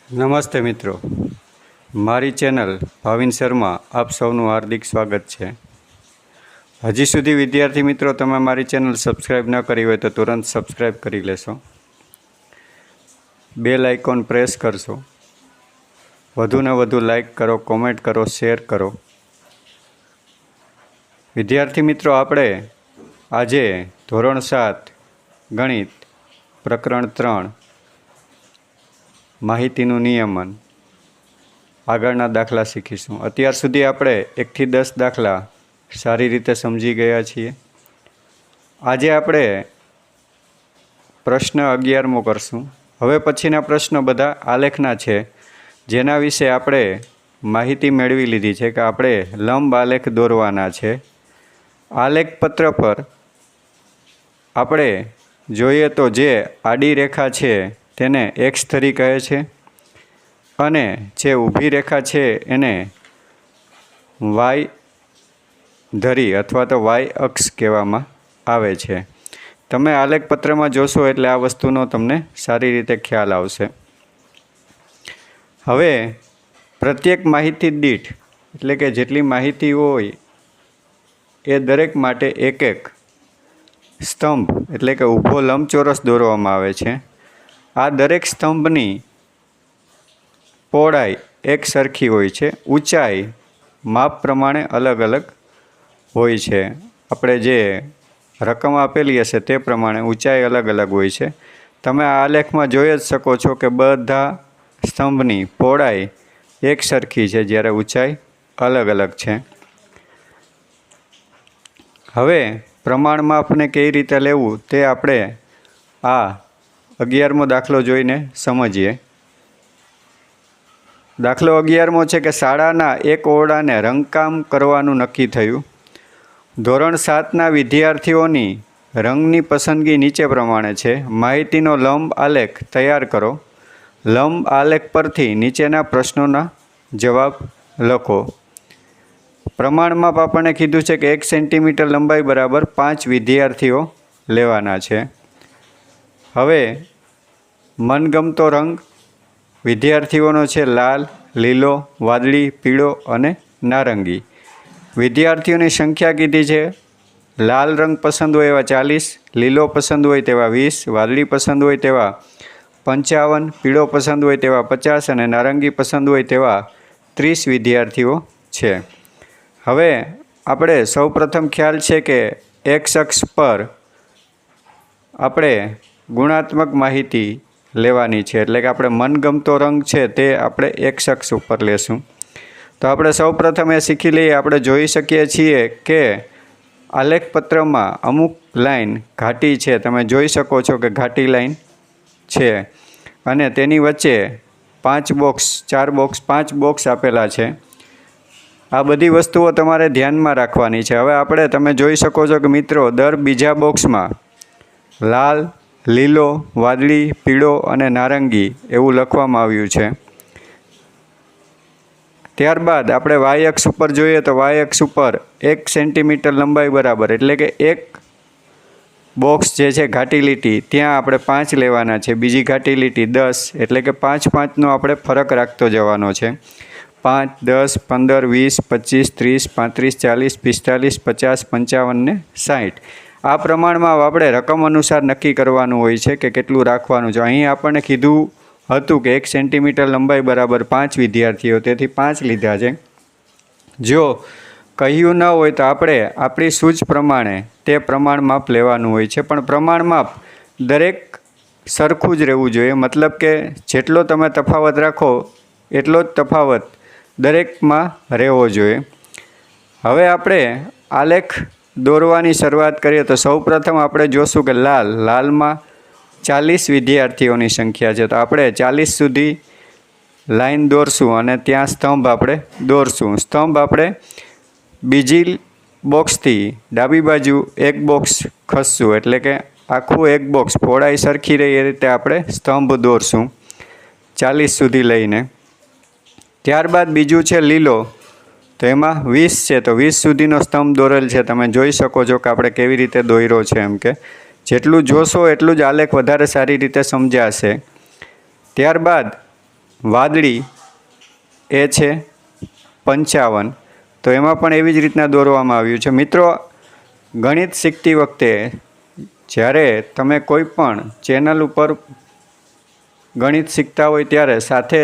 નમસ્તે મિત્રો, મારી ચેનલ ભાવિન શર્મા આપ સૌનું હાર્દિક સ્વાગત છે। હજી સુધી વિદ્યાર્થી મિત્રો તમે મારી ચેનલ સબસ્ક્રાઈબ ન કરી હોય તો તુરંત સબસ્ક્રાઈબ કરી લેશો, બેલ આઇકોન પ્રેસ કરશો, વધુને વધુ લાઈક કરો, કોમેન્ટ કરો, શેર કરો। વિદ્યાર્થી મિત્રો, આપણે આજે ધોરણ 7 ગણિત પ્રકરણ 3 માહિતીનું નિયમન આગળના દાખલા શીખીશું। અત્યાર સુધી આપણે 1 થી 10 દાખલા સારી રીતે સમજી ગયા છીએ। આજે આપણે પ્રશ્ન 11મો કરશું। હવે પછીના પ્રશ્નો બધા આલેખના છે, જેના વિશે આપણે માહિતી મેળવી લીધી છે કે આપણે લંબ આલેખ દોરવાના છે। આલેખ પત્ર પર આપણે જોઈએ તો જે આડી રેખા છે તેને એક્સ ધરી કહે છે અને જે ઊભી રેખા છે એને વાય ધરી અથવા તો વાય અક્ષ કહેવામાં આવે છે। તમે આલેખ પત્રમાં જોશો એટલે આ વસ્તુનો તમને સારી રીતે ખ્યાલ આવશે। હવે પ્રત્યેક માહિતી દીઠ એટલે કે જેટલી માહિતી હોય એ દરેક માટે એક એક સ્તંભ એટલે કે ઊભો લંબચોરસ દોરવામાં આવે છે। આ દરેક સ્તંભની પહોળાઈ એક સરખી હોય છે, ઊંચાઈ માપ પ્રમાણે અલગ અલગ હોય છે। આપણે જે રકમ આપેલી હશે તે પ્રમાણે ઊંચાઈ અલગ અલગ હોય છે। તમે આ આલેખમાં જોઈ જ શકો છો કે બધા સ્તંભની પહોળાઈ એક સરખી છે, જ્યારે ઊંચાઈ અલગ અલગ છે। હવે પ્રમાણ માપને કઈ રીતે લેવું તે આપણે આ 11મો દાખલો જોઈને સમજીએ। દાખલો 11મો છે કે શાળાના એક ઓરડાને રંગકામ કરવાનું નક્કી થયું। ધોરણ 7ના વિદ્યાર્થીઓની રંગની પસંદગી નીચે પ્રમાણે છે। માહિતીનો લંબ આલેખ તૈયાર કરો। લંબ આલેખ પરથી નીચેના પ્રશ્નોના જવાબ લખો। પ્રમાણ માપ આપણને કીધું છે કે 1 સેન્ટીમીટર લંબાઈ બરાબર 5 વિદ્યાર્થીઓ લેવાના છે। હવે મનગમતો રંગ વિદ્યાર્થીઓનો છે લાલ, લીલો, વાદળી, પીળો અને નારંગી। વિદ્યાર્થીઓની સંખ્યા કીધી છે। લાલ રંગ પસંદ હોય એવા 40, લીલો પસંદ હોય તેવા 20, વાદળી પસંદ હોય તેવા 55, પીળો પસંદ હોય તેવા 50 અને નારંગી પસંદ હોય તેવા 30 વિદ્યાર્થીઓ છે। હવે આપણે સૌપ્રથમ ખ્યાલ છે કે એક્સ અક્ષ પર આપણે ગુણાત્મક માહિતી લેવાની છે, એટલે કે આપણે મનગમતો રંગ છે તે આપણે એક્સ અક્ષ ઉપર લેશું। તો આપણે સૌપ્રથમ એ શીખી લઈએ। આપણે જોઈ શકીએ છીએ કે આલેખ પત્રમાં અમુક લાઈન ઘાટી છે, તમે જોઈ શકો છો કે ઘાટી લાઈન છે અને તેની વચ્ચે 5 બોક્સ આપેલા છે। આ બધી વસ્તુઓ તમારે ધ્યાનમાં રાખવાની છે। હવે આપણે તમે જોઈ શકો છો કે મિત્રો દર બીજા બોક્સમાં લાલ, લીલો, વાદળી, પીળો અને નારંગી એવું લખવામાં આવ્યું છે। ત્યારબાદ આપણે વાય અક્ષ ઉપર જોઈએ તો વાય અક્ષ ઉપર 1 સેન્ટીમીટર લંબાઈ બરાબર એટલે કે એક બોક્સ જે છે ઘાટી લીટી ત્યાં આપણે 5 લેવાના છે, બીજી ઘાટી લીટી 10 એટલે કે 5 આપણે ફરક રાખતો જવાનો છે। 5, 10, 15, 20, 25, 30, 35, 40, 50, 55 ને 60 આ પ્રમાણમાં આપણે રકમ અનુસાર નક્કી કરવાનું હોય છે કે કેટલું રાખવાનું છે। અહીં આપણને કીધું હતું કે 1 સેન્ટીમીટર લંબાઈ બરાબર 5 વિદ્યાર્થીઓ, તેથી 5 લીધા છે। જો કહ્યું ન હોય તો આપણે આપણી સૂઝ પ્રમાણે તે પ્રમાણ માપ લેવાનું હોય છે, પણ પ્રમાણ માપ દરેક સરખું જ રહેવું જોઈએ। મતલબ કે જેટલો તમે તફાવત રાખો એટલો જ તફાવત દરેકમાં રહેવો જોઈએ। હવે આપણે આલેખ દોરવાની શરૂઆત કરીએ તો સૌપ્રથમ આપણે જોશું કે લાલમાં 40 વિદ્યાર્થીઓની સંખ્યા છે, તો આપણે 40 સુધી લાઈન દોરશું અને ત્યાં સ્તંભ આપણે દોરશું। સ્તંભ આપણે બીજી બોક્સથી ડાબી બાજુ એક બોક્સ ખસશું એટલે કે આખું એક બોક્સ પહોળાઈ સરખી રહી એ રીતે આપણે સ્તંભ દોરશું 40 સુધી લઈને। ત્યારબાદ બીજું છે લીલો, તો એમાં 20 છે, તો 20 સુધીનો સ્તંભ દોરેલ છે। તમે જોઈ શકો છો કે આપણે કેવી રીતે દોર્યો છે, એમ કે જેટલું જોશો એટલું જ આલેખ વધારે સારી રીતે સમજાશે। ત્યારબાદ વાદળી એ છે 55, તો એમાં પણ એવી જ રીતના દોરવામાં આવ્યું છે. મિત્રો, ગણિત શીખતી વખતે જ્યારે તમે કોઈ પણ ચેનલ ઉપર ગણિત શીખતા હોય ત્યારે સાથે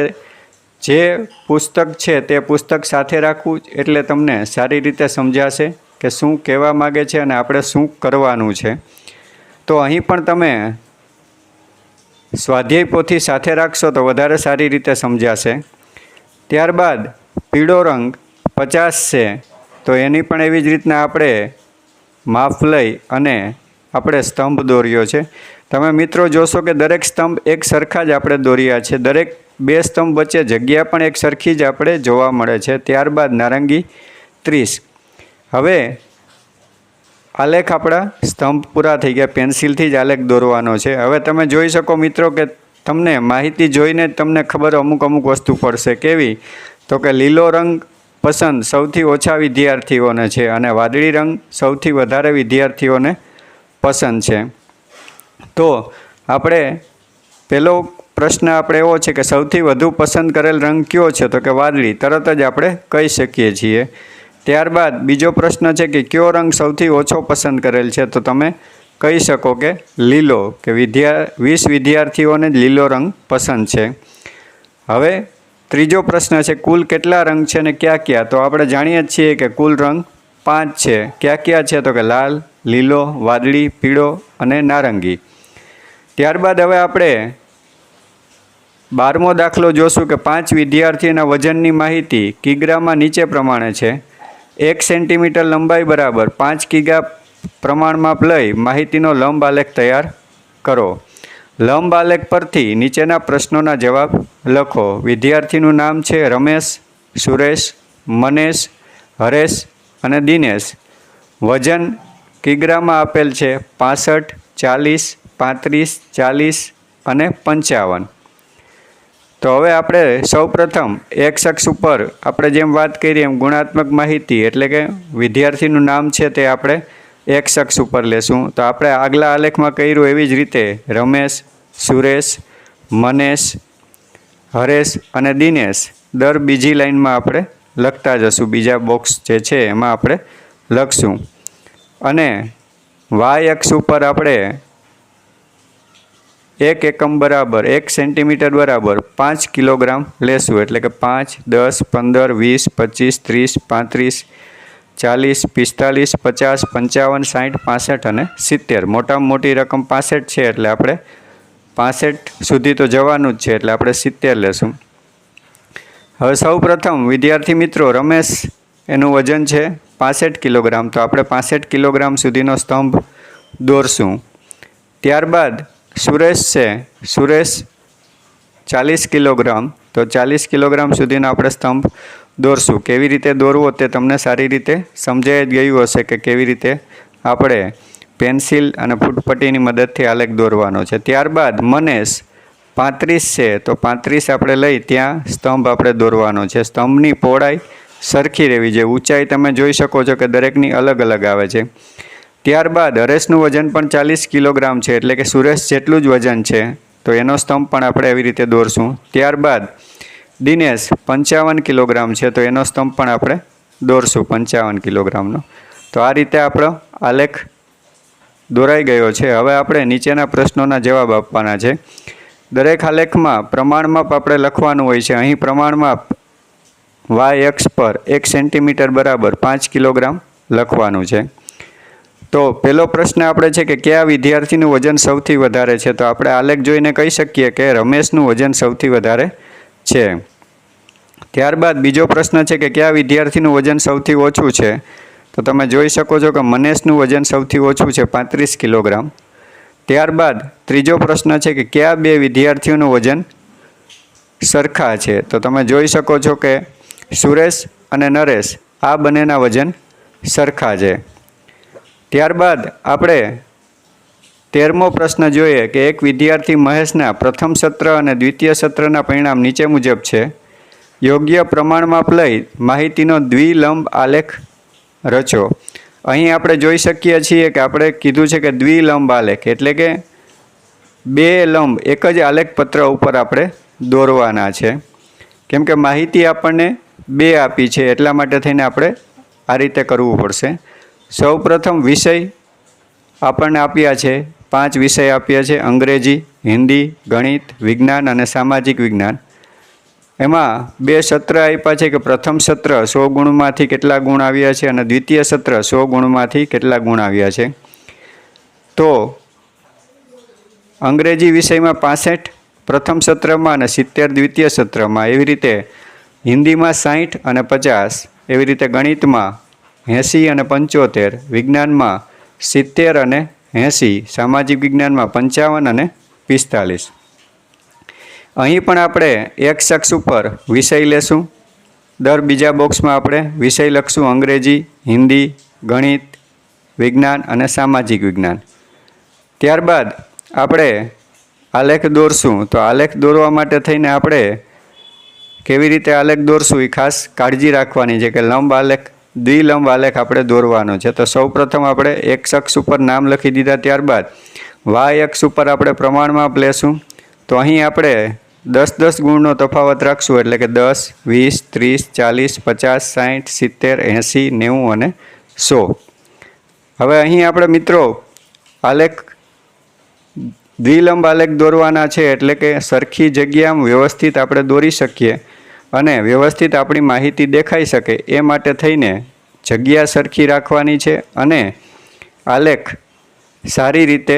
જે પુસ્તક છે તે પુસ્તક સાથે રાખવું, એટલે તમને સારી રીતે સમજાશે કે શું કહેવા માગે છે અને આપણે શું કરવાનું છે. તો અહીં પણ તમે સ્વાધ્યાય પોથી સાથે રાખશો તો વધારે સારી રીતે સમજાશે. ત્યારબાદ પીળો રંગ 50 છે, તો એની પણ એવી જ રીતના આપણે માપ લઈ અને આપણે સ્તંભ દોર્યો છે. તમે મિત્રો જોશો કે દરેક સ્તંભ એક સરખા જ આપણે દોર્યા છે. દરેક 2 સ્તંભ વચ્ચે જગ્યા પણ એક સરખી જ આપણે જોવા મળે છે. ત્યારબાદ નારંગી 30. હવે આલેખ આપણા સ્તંભ પૂરા થઈ ગયા. પેન્સિલથી જ આલેખ દોરવાનો છે. હવે તમે જોઈ શકો મિત્રો કે તમને માહિતી જોઈને જ તમને ખબર અમુક વસ્તુ પડશે. કેવી? તો કે લીલો રંગ પસંદ સૌથી ઓછા વિદ્યાર્થીઓને છે અને વાદળી રંગ સૌથી વધારે વિદ્યાર્થીઓને પસંદ છે. તો આપણે પહેલો પ્રશ્ન આપણે એવો છે કે સૌથી વધુ પસંદ કરેલ રંગ કયો છે? તો કે વાદળી. તરત જ આપણે કહી શકીએ છીએ. ત્યારબાદ બીજો પ્રશ્ન છે કે કયો રંગ સૌથી ઓછો પસંદ કરેલ છે? તો તમે કહી શકો કે લીલો, કે 20 વિદ્યાર્થીઓને જ લીલો રંગ પસંદ છે. હવે ત્રીજો પ્રશ્ન છે કુલ કેટલા રંગ છે ને ક્યાં ક્યાં? તો આપણે જાણીએ જ છીએ કે કુલ રંગ 5 છે. ક્યાં ક્યાં છે? તો કે લાલ, લીલો, વાદળી, પીળો અને નારંગી. ત્યારબાદ હવે આપણે 12મો દાખલો જોશું કે 5 વિદ્યાર્થીઓના વજનની માહિતી કિગ્રામાં નીચે પ્રમાણે છે. 1 સેન્ટીમીટર લંબાઈ બરાબર 5 કિગ્રા પ્રમાણમાપ લઈ માહિતીનો લંબ આલેખ તૈયાર કરો. લંબ આલેખ પરથી નીચેના પ્રશ્નોના જવાબ લખો. વિદ્યાર્થીનું નામ છે રમેશ, સુરેશ, મનેશ, હરેશ અને દિનેશ. વજન કિગ્રામાં આપેલ છે 65, 40, 35, 40 અને 55. તો હવે આપણે સૌપ્રથમ એક્સ અક્ષ ઉપર આપણે જેમ વાત કરી એમ ગુણાત્મક માહિતી એટલે કે વિદ્યાર્થીનું નામ છે તે આપણે એક્સ અક્ષ ઉપર લેશું. તો આપણે આગલા આલેખમાં કર્યું એવી જ રીતે રમેશ, સુરેશ, મનેશ, હરેશ અને દિનેશ દર બીજી લાઈનમાં આપણે લખતા જશું. બીજા બોક્સ જે છે એમાં આપણે લખશું. અને વાય અક્ષ ઉપર આપણે 1 એકમ બરાબર 1 સેન્ટીમીટર બરાબર 5 કિલોગ્રામ લેશું. એટલે કે 5, 10, 15, 20, 25, 30, 35, 40, 45, 50, 55, 60, 65 અને 70. મોટામાં મોટી રકમ 65 છે એટલે આપણે 65 સુધી તો જવાનું જ છે એટલે આપણે 70 લેશું. હવે સૌ પ્રથમ વિદ્યાર્થી મિત્રો રમેશ એનું વજન છે 65 કિલોગ્રામ, તો આપણે 65 કિલોગ્રામ સુધીનો સ્તંભ દોરશું. ત્યારબાદ સુરેશ છે, સુરેશ 40 કિલોગ્રામ, તો 40 કિલોગ્રામ સુધીનો આપણે સ્તંભ દોરશું. કેવી રીતે દોરવો તે તમને સારી રીતે સમજાઈ જ ગયું હશે કે કેવી રીતે આપણે પેન્સિલ અને ફૂટપટ્ટીની મદદથી આલેખ દોરવાનો છે. ત્યારબાદ મનેશ 35 છે, તો 35 આપણે લઈ ત્યાં સ્તંભ આપણે દોરવાનો છે. સ્તંભની પહોળાઈ સરખી રહેવી જોઈએ. ઊંચાઈ તમે જોઈ શકો છો કે દરેકની અલગ અલગ આવે છે. ત્યારબાદ હરેશનું વજન પણ 40 કિલોગ્રામ છે એટલે કે સુરેશ જેટલું જ વજન છે, તો એનો સ્તંભ પણ આપણે એવી રીતે દોરશું. ત્યારબાદ દિનેશ 55 કિલોગ્રામ છે, તો એનો સ્તંભ પણ આપણે દોરશું 55 કિલોગ્રામનો. તો આ રીતે આપણો આલેખ દોરાઈ ગયો છે. હવે આપણે નીચેના પ્રશ્નોના જવાબ આપવાના છે. દરેક આલેખમાં પ્રમાણમાપ આપણે લખવાનું હોય છે. અહીં પ્રમાણમાપ વાય અક્ષ પર 1 સેન્ટીમીટર બરાબર 5 કિલોગ્રામ લખવાનું છે. તો પહેલો પ્રશ્ન આપણે છે કે કયા વિદ્યાર્થીનું વજન સૌથી વધારે છે? તો આપણે આલેખ જોઈને કહી શકીએ કે રમેશનું વજન સૌથી વધારે છે. ત્યારબાદ બીજો પ્રશ્ન છે કે કયા વિદ્યાર્થીનું વજન સૌથી ઓછું છે? તો તમે જોઈ શકો છો કે મનેશનું વજન સૌથી ઓછું છે 35 કિલોગ્રામ. ત્યારબાદ ત્રીજો પ્રશ્ન છે કે કયા બે વિદ્યાર્થીઓનું વજન સરખા છે? તો તમે જોઈ શકો છો કે સુરેશ અને નરેશ આ બંનેના વજન સરખા છે. ત્યારબાદ આપણે 13મો પ્રશ્ન જોઈએ કે એક વિદ્યાર્થી મહેશના પ્રથમ સત્ર અને દ્વિતીય સત્રના પરિણામ નીચે મુજબ છે. યોગ્ય પ્રમાણમાપ લઈ માહિતીનો દ્વિલંબ આલેખ રચો. અહીં આપણે જોઈ શકીએ છીએ કે આપણે કીધું છે કે દ્વિલંબ આલેખ એટલે કે બે લંબ એક જ આલેખ પત્ર ઉપર આપણે દોરવાના છે. કેમ કે માહિતી આપણને 2 આપી છે એટલા માટે થઈને આપણે આ રીતે કરવું પડશે. સૌ પ્રથમ વિષય આપણને આપ્યા છે, 5 વિષય આપ્યા છે: અંગ્રેજી, હિન્દી, ગણિત, વિજ્ઞાન અને સામાજિક વિજ્ઞાન. એમાં 2 સત્ર આપ્યા છે કે પ્રથમ સત્ર 100 ગુણમાંથી કેટલા ગુણ આવ્યા છે અને દ્વિતીય સત્ર 100 ગુણમાંથી કેટલા ગુણ આવ્યા છે. તો અંગ્રેજી વિષયમાં 65 પ્રથમ સત્રમાં અને 70 દ્વિતીય સત્રમાં, એવી રીતે હિન્દીમાં 60 અને 50, એવી રીતે ગણિતમાં 80 અને 75, વિજ્ઞાનમાં 70 અને 80, સામાજિક વિજ્ઞાનમાં 55 અને 45. અહીં પણ આપણે X અક્ષ ઉપર વિષય લેશું. દર બીજા બોક્સમાં આપણે વિષય લખશું: અંગ્રેજી, હિન્દી, ગણિત, વિજ્ઞાન અને સામાજિક વિજ્ઞાન. ત્યારબાદ આપણે આલેખ દોરશું. તો આલેખ દોરવા માટે થઈને આપણે કેવી રીતે આલેખ દોરશું એ ખાસ કાળજી રાખવાની છે કે લંબ આલેખ, દ્વિલંબ આલેખ આપણે દોરવાનો છે. તો સૌ પ્રથમ આપણે X અક્ષ ઉપર નામ લખી દીધા. ત્યારબાદ Y અક્ષ ઉપર આપણે પ્રમાણમાપ લેશું. તો અહીં આપણે 10-10 ગુણનો તફાવત રાખશું, એટલે કે 10, 20, 30, 40, 50, 60, 70, 80, 90 અને 100. હવે અહીં આપણે મિત્રો આલેખ દ્વિલંબ આલેખ દોરવાના છે, એટલે કે સરખી જગ્યામાં વ્યવસ્થિત આપણે દોરી શકીએ અને વ્યવસ્થિત આપણી માહિતી દેખાઈ શકે એ માટે થઈને જગ્યા સરખી રાખવાની છે અને આલેખ સારી રીતે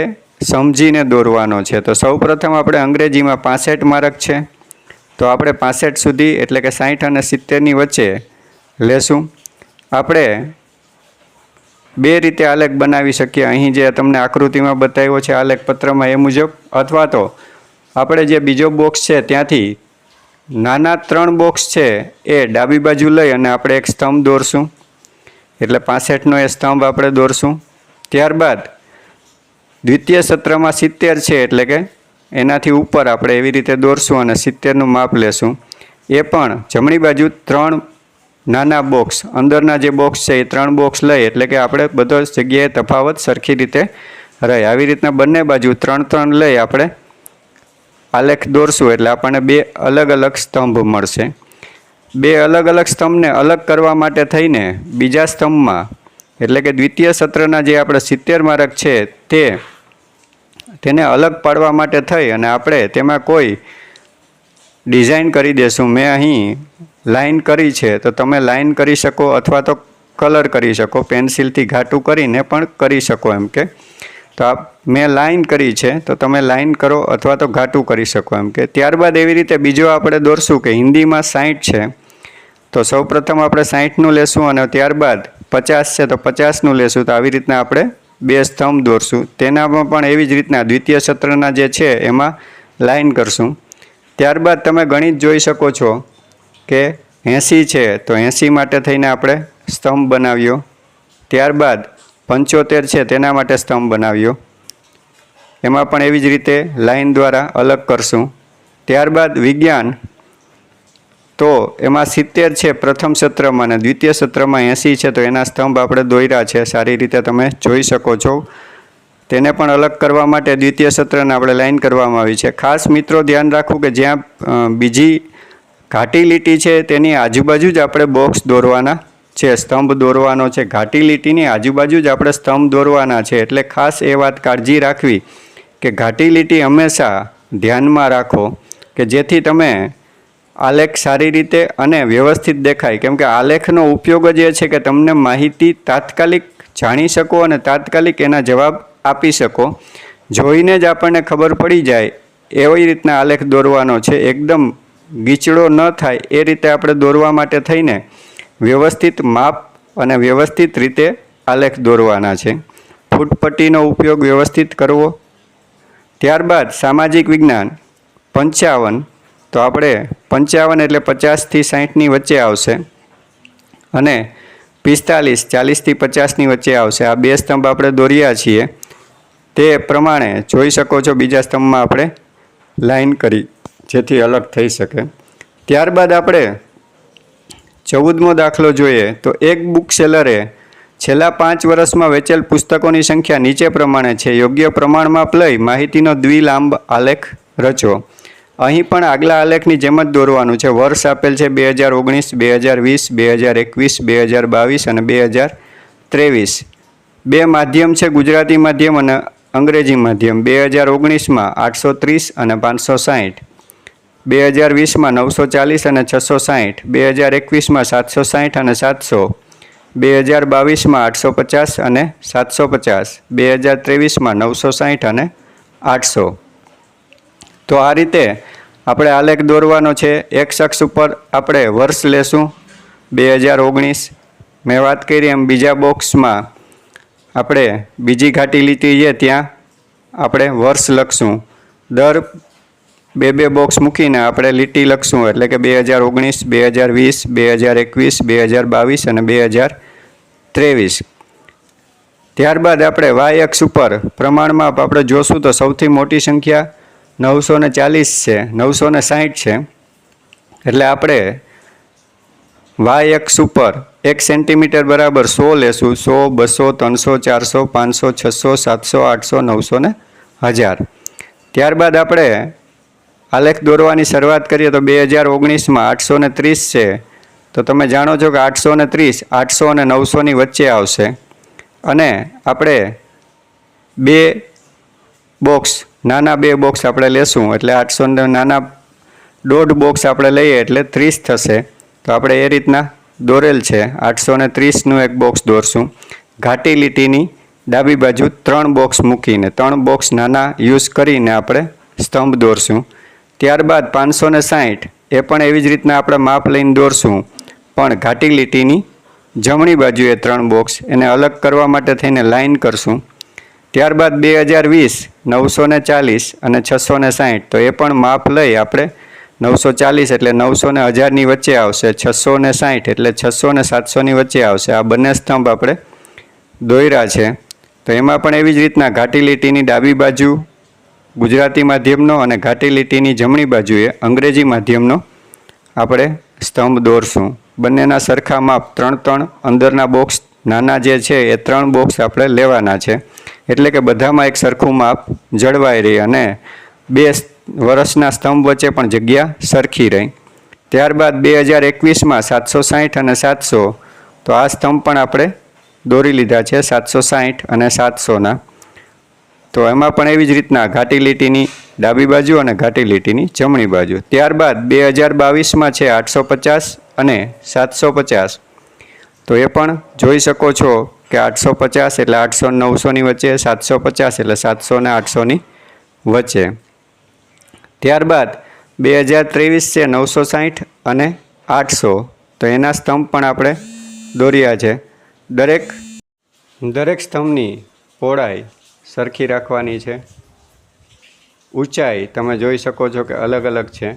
સમજીને દોરવાનો છે. તો સૌ પ્રથમ આપણે અંગ્રેજીમાં 65 માર્ક છે, તો આપણે 65 સુધી એટલે કે 60 અને 70ની વચ્ચે લેશું. આપણે 2 રીતે આલેખ બનાવી શકીએ. અહીં જે તમને આકૃતિમાં બતાવ્યો છે આલેખ પત્રમાં એ મુજબ, અથવા તો આપણે જે બીજો બોક્સ છે ત્યાંથી નાના 3 બોક્સ છે એ ડાબી બાજુ લઈ અને આપણે એક સ્તંભ દોરશું, એટલે 65નો એ સ્તંભ આપણે દોરશું. ત્યારબાદ દ્વિતીય સત્રમાં 70 છે એટલે કે એનાથી ઉપર આપણે એવી રીતે દોરશું અને 70નું માપ લેશું. એ પણ જમણી બાજુ 3 નાના બોક્સ, અંદરના જે બોક્સ છે એ 3 બોક્સ લઈ એટલે કે આપણે બધો જગ્યાએ તફાવત સરખી રીતે રહે. આવી રીતના બંને બાજુ 3-3 લઈ આપણે આલેખ દોરશું, એટલે આપણને 2 અલગ અલગ સ્તંભ મળશે. 2 અલગ અલગ સ્તંભને અલગ કરવા માટે થઈને બીજા સ્તંભમાં એટલે કે દ્વિતીય સત્રના જે આપણે 70 માર્ક છે તેને અલગ પાડવા માટે થઈ અને આપણે તેમાં કોઈ ડિઝાઇન કરી દેશું. મેં અહીં લાઈન કરી છે, તો તમે લાઈન કરી શકો અથવા તો કલર કરી શકો, પેન્સિલથી ઘાટું કરીને પણ કરી શકો એમ કે. તો મેં લાઈન કરી છે, તો તમે લાઈન કરો અથવા તો ઘાટું કરી શકો એમ કે. ત્યારબાદ એવી રીતે બીજો આપણે દોરશું કે હિન્દીમાં 60 છે, તો સૌ પ્રથમ આપણે 60નું લેશું અને ત્યારબાદ 50 છે તો 50નું લેશું. તો આવી રીતના આપણે 2 સ્તંભ દોરશું. તેનામાં પણ એવી જ રીતના દ્વિતીય સત્રના જે છે એમાં લાઈન કરશું. ત્યારબાદ તમે ગણિત જોઈ શકો છો કે 80 છે, તો 80 માટે થઈને આપણે સ્તંભ બનાવ્યો. ત્યારબાદ 75 છે તેના માટે સ્તંભ બનાવ્યો. એમાં પણ એવી જ રીતે લાઈન દ્વારા અલગ કરશું. ત્યારબાદ વિજ્ઞાન, તો એમાં 70 છે પ્રથમ સત્રમાં અને દ્વિતીય સત્રમાં 80 છે, તો એના સ્તંભ આપણે દોર્યા છે, સારી રીતે તમે જોઈ શકો છો. તેને પણ અલગ કરવા માટે દ્વિતીય સત્રને આપણે લાઈન કરવામાં આવી છે. ખાસ મિત્રો ધ્યાન રાખવું કે જ્યાં બીજી ઘાટી લીટી છે તેની આજુબાજુ જ આપણે બોક્સ દોરવાના છે, સ્તંભ દોરવાનો છે. ઘાટી લીટીની આજુબાજુ જ આપણે સ્તંભ દોરવાના છે. એટલે ખાસ એ વાત કાળજી રાખવી કે ઘાટી લીટી હંમેશા ધ્યાનમાં રાખો કે જેથી તમે આલેખ સારી રીતે અને વ્યવસ્થિત દેખાય. કેમ કે આલેખનો ઉપયોગ જ એ છે કે તમને માહિતી તાત્કાલિક જાણી શકો અને તાત્કાલિક એના જવાબ આપી શકો. જોઈને જ આપણને ખબર પડી જાય એવી રીતના આલેખ દોરવાનો છે. એકદમ ગીચડો ન થાય એ રીતે આપણે દોરવા માટે થઈને વ્યવસ્થિત માપ અને વ્યવસ્થિત રીતે આલેખ દોરવાના છે. ફૂટપટ્ટીનો ઉપયોગ વ્યવસ્થિત કરવો. ત્યારબાદ સામાજિક વિજ્ઞાન 55, તો આપણે 55 એટલે 50થી 60ની વચ્ચે આવશે અને 45 40થી 50ની વચ્ચે આવશે. આ 2 સ્તંભ આપણે દોર્યા છીએ તે પ્રમાણે જોઈ શકો છો. બીજા સ્તંભમાં આપણે લાઈન કરી જેથી અલગ થઈ શકે. ત્યારબાદ આપણે 14મો દાખલો જોઈએ. તો એક બુક સેલરે છેલ્લા 5 વર્ષમાં વેચેલ પુસ્તકોની સંખ્યા નીચે પ્રમાણે છે. યોગ્ય પ્રમાણમાપ લઈ માહિતીનો દ્વિલાંબ આલેખ રચો. અહીં પણ આગલા આલેખની જેમ જ દોરવાનું છે. વર્ષ આપેલ છે 2019, 2020, 2021, 2022 અને 2023. બે માધ્યમ છે, ગુજરાતી માધ્યમ અને અંગ્રેજી માધ્યમ. 2019માં 830 અને 560, 2020માં 940 અને 660, 2021માં 760 અને 700, 2022માં 850 અને 750, 2023માં 960 અને 800. તો આ રીતે આપણે આલેખ દોરવાનો છે. એક્સ અક્ષ ઉપર આપણે વર્ષ લેશું 2019. મેં વાત કરી એમ બીજા બોક્સમાં આપણે બીજી ઘાટી લીટી છે ત્યાં આપણે વર્ષ લખશું. દર બે બોક્સ મૂકીને આપણે લીટી લખશું, એટલે કે 2019, 2020, 2021, 2022 અને 2023. ત્યારબાદ આપણે વાય અક્ષ ઉપર પ્રમાણમાં આપણે જોશું તો સૌથી મોટી સંખ્યા 940 છે, 960 છે. એટલે આપણે વાય અક્ષ ઉપર 1 સેન્ટીમીટર બરાબર 100 લેશું. 100, 200, 300, 400, 500, 600, 800, 900 ને 1000. ત્યારબાદ આપણે આલેખ દોરવાની શરૂઆત કરીએ તો 2019માં 830 છે. તો તમે જાણો છો કે 830 800 અને 900ની વચ્ચે આવશે. અને આપણે બે બોક્સ, નાના બે બોક્સ આપણે લેશું, એટલે 800 નાના દોઢ બોક્સ આપણે લઈએ એટલે 30 થશે. તો આપણે એ રીતના દોરેલ છે. 830નું એક બોક્સ દોરશું. ઘાટી લીટીની ડાબી બાજુ 3 બોક્સ મૂકીને 3 બોક્સ નાના યુઝ કરીને આપણે સ્તંભ દોરશું. ત્યારબાદ 560 એ પણ એવી જ રીતના આપણે માપ લઈને દોરશું, પણ ઘાટી લીટીની જમણી બાજુએ 3 બોક્સ, એને અલગ કરવા માટે થઈને લાઈન કરશું. ત્યારબાદ 2020, 940 અને 660, તો એ પણ માપ લઈ આપણે 940 એટલે 900 ને 1000ની વચ્ચે આવશે. 660 એટલે 600 ને 700ની વચ્ચે આવશે. આ બંને સ્તંભ આપણે દોર્યા છે. તો એમાં પણ એવી જ રીતના ઘાટી લીટીની ડાબી બાજુ ગુજરાતી માધ્યમનો અને ઘાટી લીટીની જમણી બાજુએ અંગ્રેજી માધ્યમનો આપણે સ્તંભ દોરશું. બંનેના સરખા માપ 3 અંદરના બોક્સ નાના જે છે એ 3 બોક્સ આપણે લેવાના છે, એટલે કે બધામાં એક સરખું માપ જળવાઈ રહે અને 2 વર્ષના સ્તંભ વચ્ચે પણ જગ્યા સરખી રહી. ત્યારબાદ 2021માં 760 અને 700, તો આ સ્તંભ પણ આપણે દોરી લીધા છે 760 અને 700ના. તો એમાં પણ એવી જ રીતના ઘાટી લીટીની ડાબી બાજુ અને ઘાટી લીટીની જમણી બાજુ. ત્યારબાદ 2022માં છે 850 અને 750. તો એ પણ જોઈ શકો છો કે 850 એટલે 800 અને 900ની વચ્ચે, 750 એટલે 700 અને 800ની વચ્ચે. ત્યારબાદ 2023 છે 960 અને 800, તો એના સ્તંભ પણ આપણે દોર્યા છે. દરેક સ્તંભની પહોળાઈ સરખી રાખવાની છે. ઊંચાઈ તમે જોઈ શકો છો કે અલગ અલગ છે.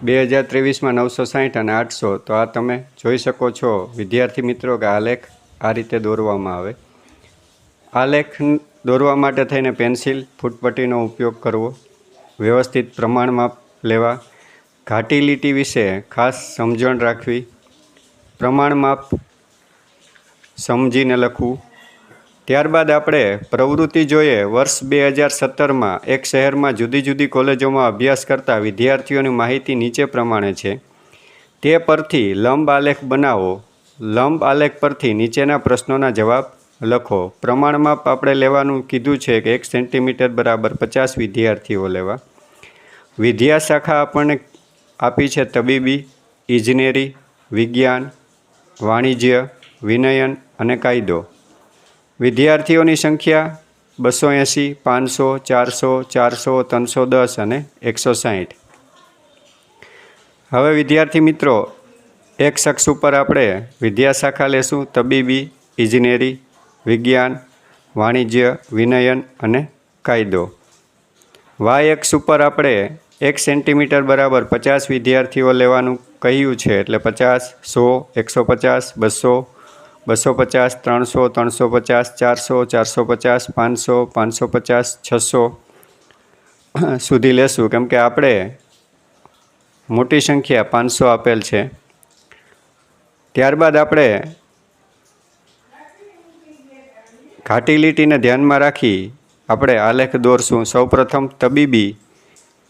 2023માં 960 અને 800, તો આ તમે જોઈ શકો છો વિદ્યાર્થી મિત્રો કે આલેખ આ રીતે દોરવામાં આવે. આલેખ દોરવા માટે થઈને પેન્સિલ, ફૂટપટ્ટીનો ઉપયોગ કરવો, વ્યવસ્થિત પ્રમાણમાં લેવા, ઘાટી લીટી વિશે ખાસ સમજણ રાખવી, પ્રમાણમાપ સમજીને લખવું. ત્યારબાદ આપણે પ્રવૃત્તિ જોઈએ. વર્ષ 2017માં એક શહેરમાં જુદી જુદી કોલેજોમાં અભ્યાસ કરતા વિદ્યાર્થીઓની માહિતી નીચે પ્રમાણે છે. તે પરથી લંબ આલેખ બનાવો. લંબ આલેખ પરથી નીચેના પ્રશ્નોના જવાબ લખો. પ્રમાણમાપ આપણે લેવાનું કીધું છે કે 1 સેન્ટીમીટર બરાબર 50 વિદ્યાર્થીઓ લેવા. વિદ્યા શાખા આપણને આપી છે તબીબી, ઇજનેરી, વિજ્ઞાન, વાણિજ્ય, વિનયન અને કાયદો. વિદ્યાર્થીઓની સંખ્યા 280, 500, 400, 400, 310 અને 160. હવે વિદ્યાર્થી મિત્રો એક અક્ષ ઉપર આપણે વિદ્યા શાખા લેશું તબીબી, ઇજનેરી, વિજ્ઞાન, વાણિજ્ય, વિનયન અને કાયદો. વાય અક્ષ ઉપર આપણે 1 સેન્ટીમીટર બરાબર 50 વિદ્યાર્થીઓ લેવાનું કહ્યું છે, એટલે 50, 100, 150, 200, 250, 300, 350, 400, 450, 500, 550, 600 સુધી લેશું, કેમ કે આપણે મોટી સંખ્યા 500 આપેલ છે. ત્યારબાદ આપણે ઘાટી લીટીને ધ્યાનમાં રાખી આપણે આલેખ દોરશું. સૌપ્રથમ તબીબી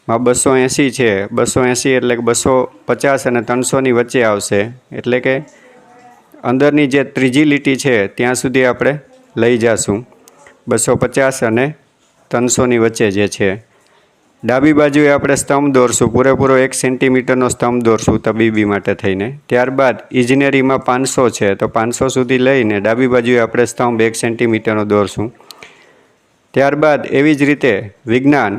માં 280 છે, 280 એટલે કે 250 અને 300ની વચ્ચે આવશે, એટલે કે અંદરની જે ત્રીજી લીટી છે ત્યાં સુધી આપણે લઈ જઈશું 250 અને 300ની વચ્ચે જે છે. ડાબી બાજુએ આપણે સ્તંભ દોરશું, પૂરેપૂરો 1 સેન્ટીમીટરનો સ્તંભ દોરશું તબીબી માટે થઈને. ત્યારબાદ ઇજનેરીમાં 500 છે તો 500 સુધી લઈને ડાબી બાજુએ આપણે સ્તંભ 1 સેન્ટીમીટરનો દોરશું. ત્યારબાદ એવી જ રીતે વિજ્ઞાન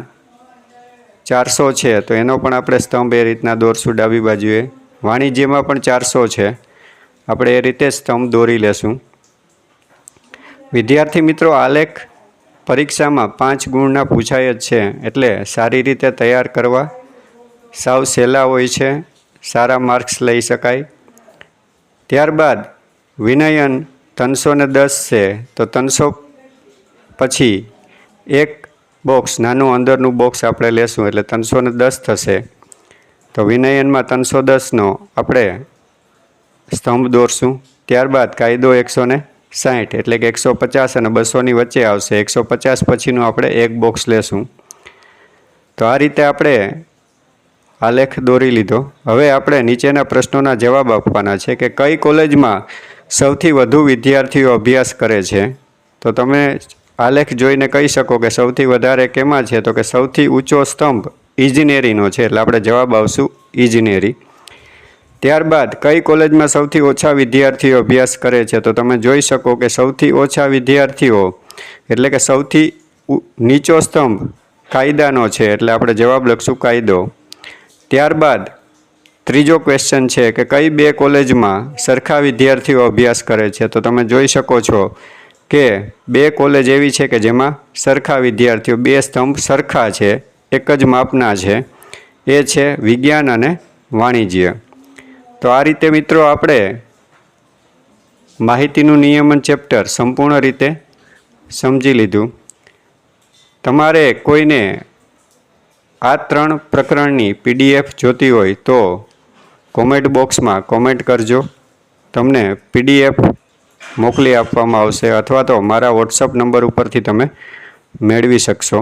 400 છે તો એનો પણ આપણે સ્તંભ એ રીતના દોરશું ડાબી બાજુએ. વાણિજ્યમાં પણ 400 છે, આપણે એ રીતે સ્તંભ દોરી લેશું. વિદ્યાર્થી મિત્રો, આલેખ પરીક્ષામાં 5 ગુણના પૂછાય જ છે, એટલે સારી રીતે તૈયાર કરવા. સાવ સહેલા હોય છે, સારા માર્ક્સ લઈ શકાય. ત્યારબાદ વિનયન 310 છે તો 300 પછી એક બોક્સ, નાનું અંદરનું બોક્સ આપણે લેશું એટલે 310 થશે. તો વિનયનમાં 310નો આપણે સ્તંભ દોરશું. ત્યારબાદ કાયદો 160 એટલે કે 150 અને 200ની વચ્ચે આવશે. 150 પછીનું આપણે એક બોક્સ લેશું. તો આ રીતે આપણે આલેખ દોરી લીધો. હવે આપણે નીચેના પ્રશ્નોના જવાબ આપવાના છે કે કઈ કોલેજમાં સૌથી વધુ વિદ્યાર્થીઓ અભ્યાસ કરે છે. તો તમે આલેખ જોઈને કહી શકો કે સૌથી વધારે કેમાં છે, તો કે સૌથી ઊંચો સ્તંભ ઇજનેરીનો છે, એટલે આપણે જવાબ આવશું ઇજનેરી. ત્યારબાદ કઈ કોલેજમાં સૌથી ઓછા વિદ્યાર્થીઓ અભ્યાસ કરે છે, તો તમે જોઈ શકો કે સૌથી ઓછા વિદ્યાર્થીઓ એટલે કે સૌથી નીચો સ્તંભ કાયદાનો છે, એટલે આપણે જવાબ લખશું કાયદો. ત્યારબાદ ત્રીજો ક્વેશ્ચન છે કે કઈ 2 કોલેજમાં સરખા વિદ્યાર્થીઓ અભ્યાસ કરે છે. તો તમે જોઈ શકો છો કે 2 કોલેજ એવી છે કે જેમાં સરખા વિદ્યાર્થીઓ, 2 સ્તંભ સરખા છે, એક જ માપના છે, એ છે વિજ્ઞાન અને વાણિજ્ય. તો આ રીતે મિત્રો આપણે માહિતીનું નિયમન ચેપ્ટર સંપૂર્ણ રીતે સમજી લીધું. તમારે કોઈને આ 3 પ્રકરણની PDF જોતી હોય તો કોમેન્ટ બોક્સમાં કોમેન્ટ કરજો, તમને PDF મોકલી આપવામાં આવશે, અથવા તો મારા WhatsApp નંબર ઉપરથી તમે મેળવી શકશો.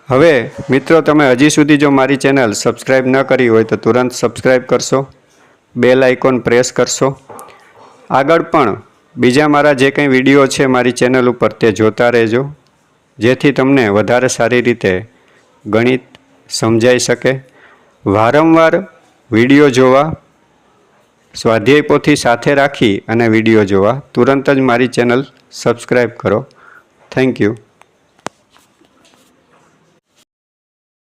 હવે મિત્રો, તમે હજી સુધી જો મારી ચેનલ સબસ્ક્રાઈબ ન કરી હોય તો તુરંત સબસ્ક્રાઈબ કરશો, બેલ આઇકોન પ્રેસ કરશો. આગળ પણ બીજા મારા જે કંઈ વિડીયો છે મારી ચેનલ ઉપર તે જોતા રહેજો, જેથી તમને વધારે સારી રીતે ગણિત સમજાઈ શકે. વારંવાર વિડીયો જોવા, સ્વાધ્યાય પોથી સાથે રાખી અને વિડીયો જોવા તુરંત જ મારી ચેનલ સબસ્ક્રાઈબ કરો. Thank you.